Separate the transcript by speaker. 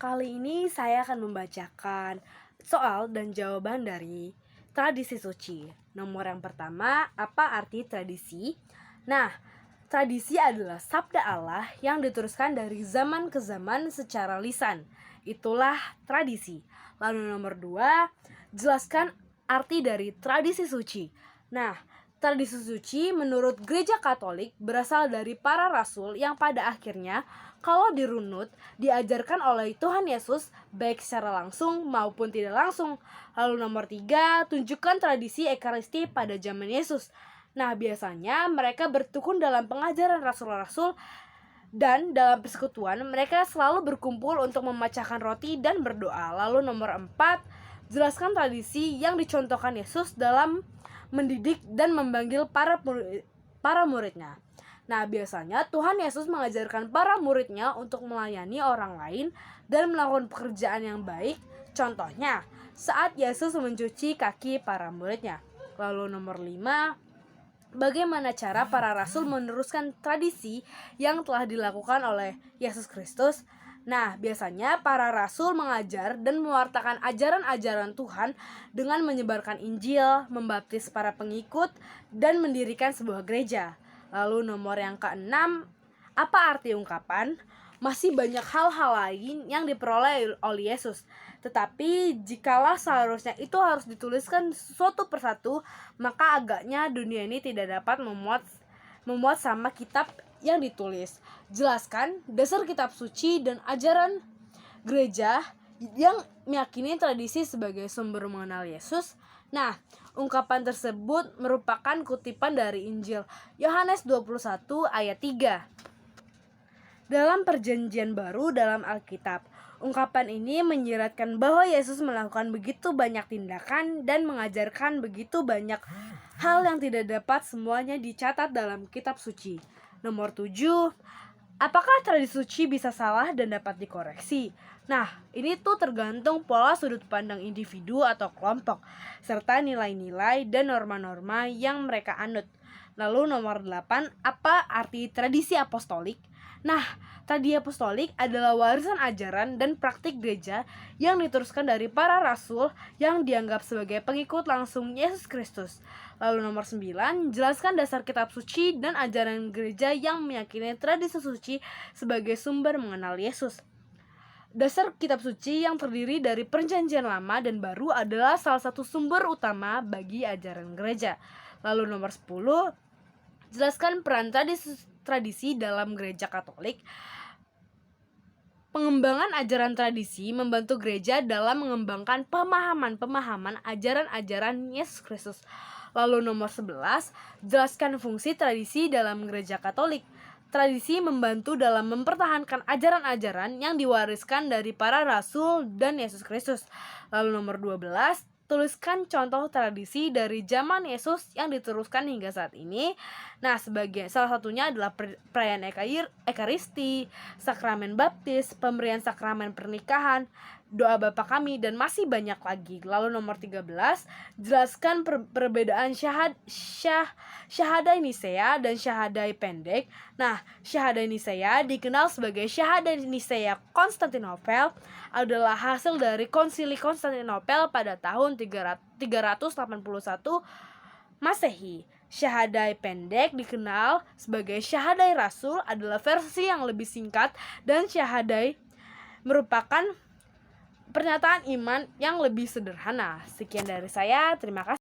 Speaker 1: Kali ini saya akan membacakan soal dan jawaban dari tradisi suci. Nomor yang pertama, apa arti tradisi? Nah, tradisi adalah sabda Allah yang diteruskan dari zaman ke zaman secara lisan. Itulah tradisi. Lalu nomor dua, jelaskan arti dari tradisi suci. Nah, tradisi suci menurut Gereja Katolik berasal dari para rasul yang pada akhirnya kalau dirunut diajarkan oleh Tuhan Yesus baik secara langsung maupun tidak langsung. Lalu nomor tiga, tunjukkan tradisi Ekaristi pada zaman Yesus. Nah, biasanya mereka bertekun dalam pengajaran rasul-rasul dan dalam persekutuan mereka selalu berkumpul untuk memecahkan roti dan berdoa. Lalu nomor empat, jelaskan tradisi yang dicontohkan Yesus dalam mendidik dan memanggil para muridnya. Nah, biasanya Tuhan Yesus mengajarkan para muridnya untuk melayani orang lain dan melakukan pekerjaan yang baik. Contohnya, saat Yesus mencuci kaki para muridnya. Lalu nomor 5, bagaimana cara para rasul meneruskan tradisi yang telah dilakukan oleh Yesus Kristus? Nah, biasanya para rasul mengajar dan mewartakan ajaran-ajaran Tuhan dengan menyebarkan Injil, membaptis para pengikut, dan mendirikan sebuah gereja. Lalu nomor yang keenam, apa arti ungkapan? Masih banyak hal-hal lain yang diperoleh oleh Yesus. Tetapi jikalau seharusnya itu harus dituliskan suatu persatu, maka agaknya dunia ini tidak dapat memuat sama kitab yang ditulis. Jelaskan dasar kitab suci dan ajaran gereja yang meyakini tradisi sebagai sumber mengenal Yesus. Nah, ungkapan tersebut merupakan kutipan dari Injil Yohanes 21 ayat 3. Dalam perjanjian baru dalam Alkitab, ungkapan ini menyiratkan bahwa Yesus melakukan begitu banyak tindakan dan mengajarkan begitu banyak hal yang tidak dapat semuanya dicatat dalam kitab suci. Nomor 7, apakah tradisi suci bisa salah dan dapat dikoreksi? Nah, ini tuh tergantung pola sudut pandang individu atau kelompok, serta nilai-nilai dan norma-norma yang mereka anut. Lalu nomor 8, apa arti tradisi apostolik? Nah, tradisi apostolik adalah warisan ajaran dan praktik gereja yang diteruskan dari para rasul yang dianggap sebagai pengikut langsung Yesus Kristus. Lalu nomor 9, jelaskan dasar kitab suci dan ajaran gereja yang meyakini tradisi suci sebagai sumber mengenal Yesus. Dasar kitab suci yang terdiri dari perjanjian lama dan baru adalah salah satu sumber utama bagi ajaran gereja. Lalu nomor 10, jelaskan peran tradisi dalam gereja Katolik. Pengembangan ajaran tradisi membantu gereja dalam mengembangkan pemahaman ajaran-ajaran Yesus Kristus. Lalu nomor 11, jelaskan fungsi tradisi dalam gereja Katolik. Tradisi membantu dalam mempertahankan ajaran-ajaran yang diwariskan dari para rasul dan Yesus Kristus. Lalu nomor 12, tuliskan contoh tradisi dari zaman Yesus yang diteruskan hingga saat ini. Nah, salah satunya adalah perayaan Ekaristi, sakramen baptis, pemberian sakramen pernikahan, doa Bapa Kami, dan masih banyak lagi. Lalu nomor 13, jelaskan perbedaan Syahadah Nisea dan Syahadah pendek. Nah, Syahadah Nisea dikenal sebagai Syahadah Nisea Konstantinopel, adalah hasil dari Konsili Konstantinopel pada tahun 381 Masehi. Syahadah pendek dikenal sebagai Syahadah Rasul, adalah versi yang lebih singkat, dan Syahadah merupakan pernyataan iman yang lebih sederhana. Sekian dari saya, terima kasih.